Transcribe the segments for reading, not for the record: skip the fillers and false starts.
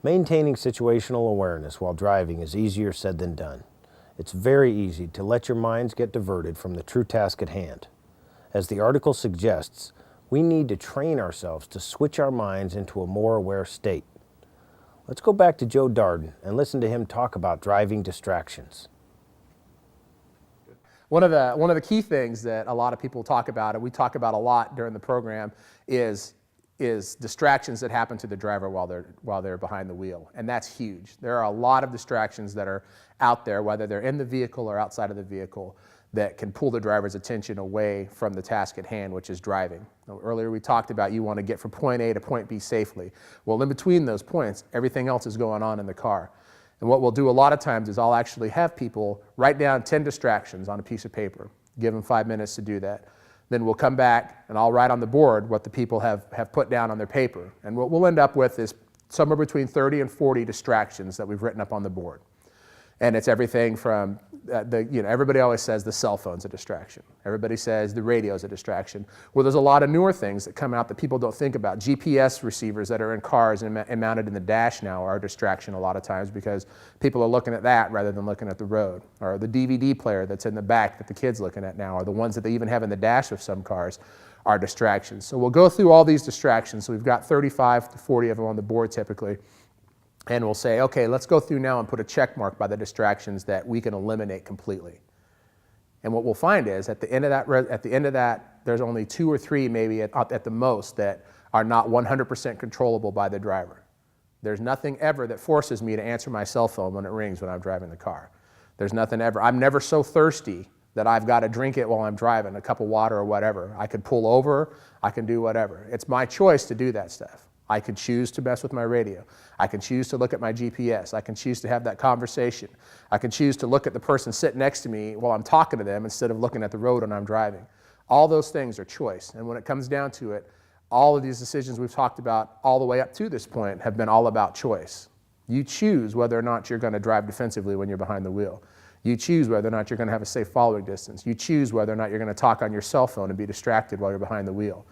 Maintaining situational awareness while driving is easier said than done. It's very easy to let your minds get diverted from the true task at hand. As the article suggests, we need to train ourselves to switch our minds into a more aware state. Let's go back to Joe Darden and listen to him talk about driving distractions. One of the key things that a lot of people talk about, and we talk about a lot during the program, is distractions that happen to the driver while they're behind the wheel, and that's huge. There are a lot of distractions that are out there, whether they're in the vehicle or outside of the vehicle, that can pull the driver's attention away from the task at hand, which is driving. Now, earlier we talked about you want to get from point A to point B safely. Well, in between those points, everything else is going on in the car. And what we'll do a lot of times is I'll actually have people write down 10 distractions on a piece of paper, give them 5 minutes to do that. Then we'll come back and I'll write on the board what the people have put down on their paper. And what we'll end up with is somewhere between 30 and 40 distractions that we've written up on the board. And it's everything from, everybody always says the cell phone's a distraction. Everybody says the radio's a distraction. Well, there's a lot of newer things that come out that people don't think about. GPS receivers that are in cars and mounted in the dash now are a distraction a lot of times because people are looking at that rather than looking at the road. Or the DVD player that's in the back that the kid's looking at now, or the ones that they even have in the dash of some cars are distractions. So we'll go through all these distractions. So we've got 35 to 40 of them on the board typically. And we'll say, okay, let's go through now and put a check mark by the distractions that we can eliminate completely. And what we'll find is at the end of that, there's only 2 or 3 maybe at the most that are not 100% controllable by the driver. There's nothing ever that forces me to answer my cell phone when it rings when I'm driving the car. There's nothing ever. I'm never so thirsty that I've got to drink it while I'm driving, a cup of water or whatever. I could pull over, I can do whatever. It's my choice to do that stuff. I could choose to mess with my radio. I can choose to look at my GPS. I can choose to have that conversation. I can choose to look at the person sitting next to me while I'm talking to them instead of looking at the road when I'm driving. All those things are choice. And when it comes down to it, all of these decisions we've talked about all the way up to this point have been all about choice. You choose whether or not you're going to drive defensively when you're behind the wheel. You choose whether or not you're going to have a safe following distance. You choose whether or not you're going to talk on your cell phone and be distracted while you're behind the wheel.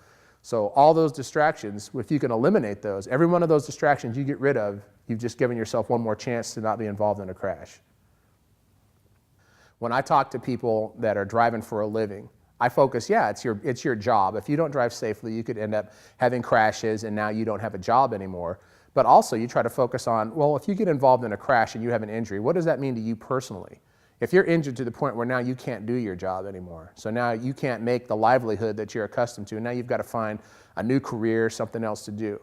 So all those distractions, if you can eliminate those, every one of those distractions you get rid of, you've just given yourself one more chance to not be involved in a crash. When I talk to people that are driving for a living, I focus, it's your job. If you don't drive safely, you could end up having crashes and now you don't have a job anymore. But also you try to focus on, well, if you get involved in a crash and you have an injury, what does that mean to you personally? If you're injured to the point where now you can't do your job anymore, so now you can't make the livelihood that you're accustomed to, and now you've got to find a new career, something else to do.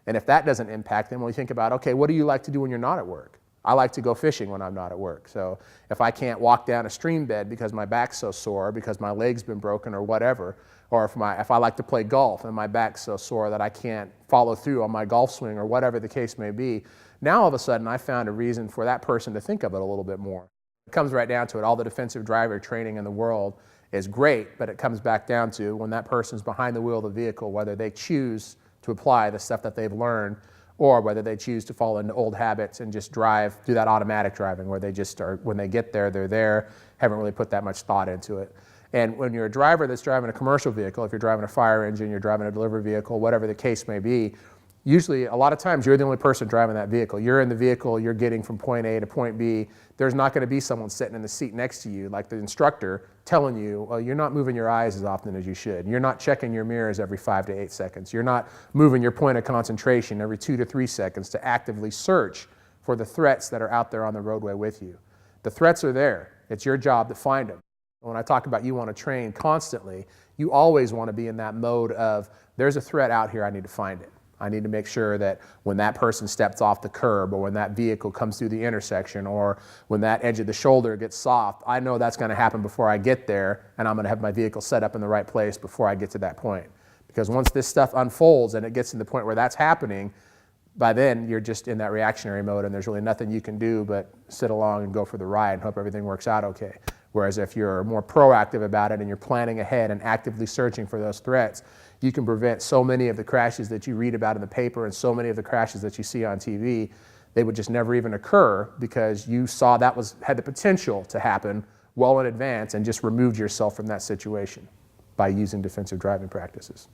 And if that doesn't impact them, well, you think about, okay, what do you like to do when you're not at work? I like to go fishing when I'm not at work. So if I can't walk down a stream bed because my back's so sore, because my leg's been broken or whatever, or if I like to play golf and my back's so sore that I can't follow through on my golf swing or whatever the case may be, now all of a sudden I found a reason for that person to think of it a little bit more. It comes right down to it. All the defensive driver training in the world is great, but it comes back down to when that person's behind the wheel of the vehicle, whether they choose to apply the stuff that they've learned or whether they choose to fall into old habits and just do that automatic driving where they just start, when they get there, they're there, haven't really put that much thought into it. And when you're a driver that's driving a commercial vehicle, if you're driving a fire engine, you're driving a delivery vehicle, whatever the case may be, usually, a lot of times, you're the only person driving that vehicle. You're in the vehicle, you're getting from point A to point B. There's not going to be someone sitting in the seat next to you, like the instructor, telling you, well, you're not moving your eyes as often as you should. You're not checking your mirrors every 5 to 8 seconds. You're not moving your point of concentration every 2 to 3 seconds to actively search for the threats that are out there on the roadway with you. The threats are there. It's your job to find them. When I talk about you want to train constantly, you always want to be in that mode of, there's a threat out here, I need to find it. I need to make sure that when that person steps off the curb or when that vehicle comes through the intersection or when that edge of the shoulder gets soft, I know that's going to happen before I get there, and I'm going to have my vehicle set up in the right place before I get to that point. Because once this stuff unfolds and it gets to the point where that's happening, by then you're just in that reactionary mode and there's really nothing you can do but sit along and go for the ride and hope everything works out okay. Whereas if you're more proactive about it and you're planning ahead and actively searching for those threats, you can prevent so many of the crashes that you read about in the paper and so many of the crashes that you see on TV. They would just never even occur because you saw that had the potential to happen well in advance and just removed yourself from that situation by using defensive driving practices.